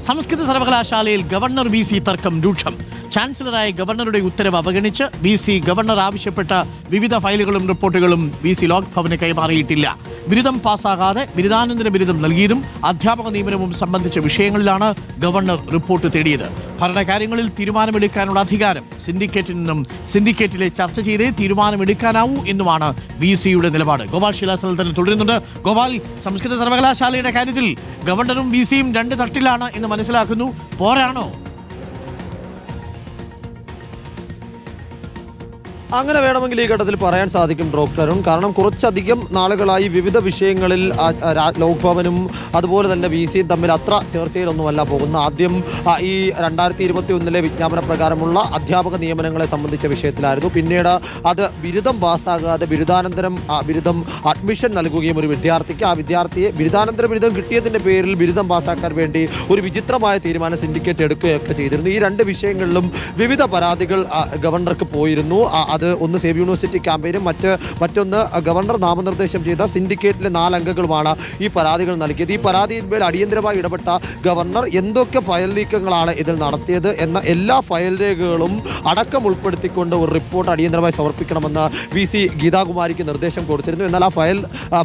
സംസ്കൃത സർവകലാശാലയിൽ governor VC തർക്കം രൂക്ഷം. ചാൻസലറായ ഗവർണറുടെ ഉത്തരവ് അവഗണിച്ച് VC ഗവർണർ ആവശ്യപ്പെട്ട വിവിധ ഫയലുകളും റിപ്പോർട്ടുകളും VC ലോക് ഭവന് കൈമാറിയിട്ടില്ല. ബിരുദം പാസ്സാകാതെ ബിരുദാനന്തര ബിരുദം നൽകിയതും അധ്യാപക നിയമനവും സംബന്ധിച്ച വിഷയങ്ങളിലാണ് ഗവർണർ റിപ്പോർട്ട് തേടിയത്. ഭരണകാര്യങ്ങളിൽ തീരുമാനമെടുക്കാനുള്ള അധികാരം സിൻഡിക്കേറ്റിലെ ചർച്ച ചെയ്തേ തീരുമാനമെടുക്കാനാവൂ എന്നുമാണ് VCയുടെ നിലപാട്. ഗോപാൽ ശിലാസ്ഥലത്തിന് തുടരുന്നുണ്ട്. ഗോപാൽ, സംസ്കൃത സർവകലാശാലയുടെ കാര്യത്തിൽ ഗവർണറും VCയും രണ്ട് തട്ടിലാണ് എന്ന് മനസ്സിലാക്കുന്നു. പോരാണോ? അങ്ങനെ വേണമെങ്കിൽ ഈ ഘട്ടത്തിൽ പറയാൻ സാധിക്കും ഡോക്ടർ അരുൺ. കാരണം കുറച്ചധികം നാളുകളായി വിവിധ വിഷയങ്ങളിൽ ലോക് ഭവനും അതുപോലെ തന്നെ VCയും തമ്മിൽ അത്ര ചർച്ചയിലൊന്നുമല്ല പോകുന്നത്. ആദ്യം ഈ 2021 വിജ്ഞാപന പ്രകാരമുള്ള അധ്യാപക നിയമനങ്ങളെ സംബന്ധിച്ച വിഷയത്തിലായിരുന്നു. പിന്നീട് അത് ബിരുദം പാസ്സാകാതെ ബിരുദം അഡ്മിഷൻ നൽകുകയും ഒരു വിദ്യാർത്ഥിക്ക് ആ വിദ്യാർത്ഥിയെ ബിരുദാനന്തര ബിരുദം കിട്ടിയതിൻ്റെ പേരിൽ ബിരുദം പാസ്സാക്കാൻ വേണ്ടി ഒരു വിചിത്രമായ തീരുമാനം സിൻഡിക്കേറ്റ് എടുക്കുകയൊക്കെ ചെയ്തിരുന്നു. ഈ രണ്ട് വിഷയങ്ങളിലും വിവിധ പരാതികൾ ഗവർണർക്ക് പോയിരുന്നു. അത് ഒന്ന് സേവ് യൂണിവേഴ്സിറ്റി ക്യാമ്പയിനും മറ്റൊന്ന് ഗവർണർ നാമനിർദ്ദേശം ചെയ്ത സിൻഡിക്കേറ്റിലെ 4 അംഗങ്ങളുമാണ് ഈ പരാതികൾ നൽകിയത്. ഈ പരാതിയിന്മേൽ അടിയന്തരമായി ഇടപെട്ട ഗവർണർ എന്തൊക്കെ ഫയൽ നീക്കങ്ങളാണ് ഇതിൽ നടത്തിയത് എന്ന എല്ലാ ഫയൽ രേഖകളും അടക്കം ഉൾപ്പെടുത്തിക്കൊണ്ട് ഒരു റിപ്പോർട്ട് അടിയന്തരമായി സമർപ്പിക്കണമെന്ന് VC ഗീതാകുമാരിക്ക് നിർദ്ദേശം കൊടുത്തിരുന്നു. എന്നാൽ ആ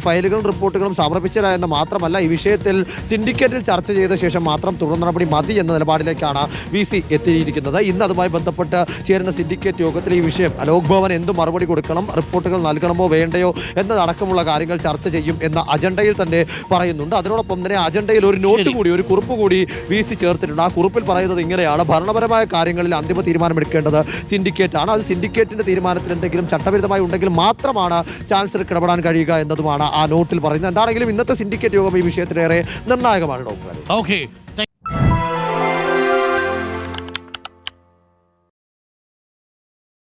ഫയലുകളും റിപ്പോർട്ടുകളും സമർപ്പിച്ചില്ല എന്ന് മാത്രമല്ല, ഈ വിഷയത്തിൽ സിൻഡിക്കേറ്റിൽ ചർച്ച ചെയ്ത ശേഷം മാത്രം തുടർ നടപടി മതി എന്ന നിലപാടിലേക്കാണ് VC എത്തിയിരിക്കുന്നത്. ഇന്ന് അതുമായി ബന്ധപ്പെട്ട് ചേരുന്ന സിൻഡിക്കേറ്റ് യോഗത്തിൽ ഈ വിഷയം ലോക് ഭവൻ എന്ത് മറുപടി കൊടുക്കണം, റിപ്പോർട്ടുകൾ നൽകണമോ വേണ്ടയോ എന്നതടക്കമുള്ള കാര്യങ്ങൾ ചർച്ച ചെയ്യും എന്ന അജണ്ടയിൽ തന്നെ പറയുന്നുണ്ട്. അതിനോടൊപ്പം തന്നെ അജണ്ടയിൽ ഒരു നോട്ട് കൂടി, ഒരു കുറിപ്പ് കൂടി VC ചേർത്തിട്ടുണ്ട്. ആ കുറിപ്പിൽ പറയുന്നത് ഇങ്ങനെയാണ്: ഭരണപരമായ കാര്യങ്ങളിൽ അന്തിമ തീരുമാനമെടുക്കേണ്ടത് സിൻഡിക്കേറ്റ് ആണ്. അത് സിൻഡിക്കേറ്റിന്റെ തീരുമാനത്തിൽ എന്തെങ്കിലും ചട്ടവിരുദ്ധമായി ഉണ്ടെങ്കിൽ മാത്രമാണ് ചാൻസലർക്ക് ഇടപെടാൻ കഴിയുക എന്നതുമാണ് ആ നോട്ടിൽ പറയുന്നത്. എന്താണെങ്കിലും ഇന്നത്തെ സിൻഡിക്കേറ്റ് യോഗം ഈ വിഷയത്തിലേറെ നിർണായകമാണ് ഡോക്ടർ. ഓക്കെ.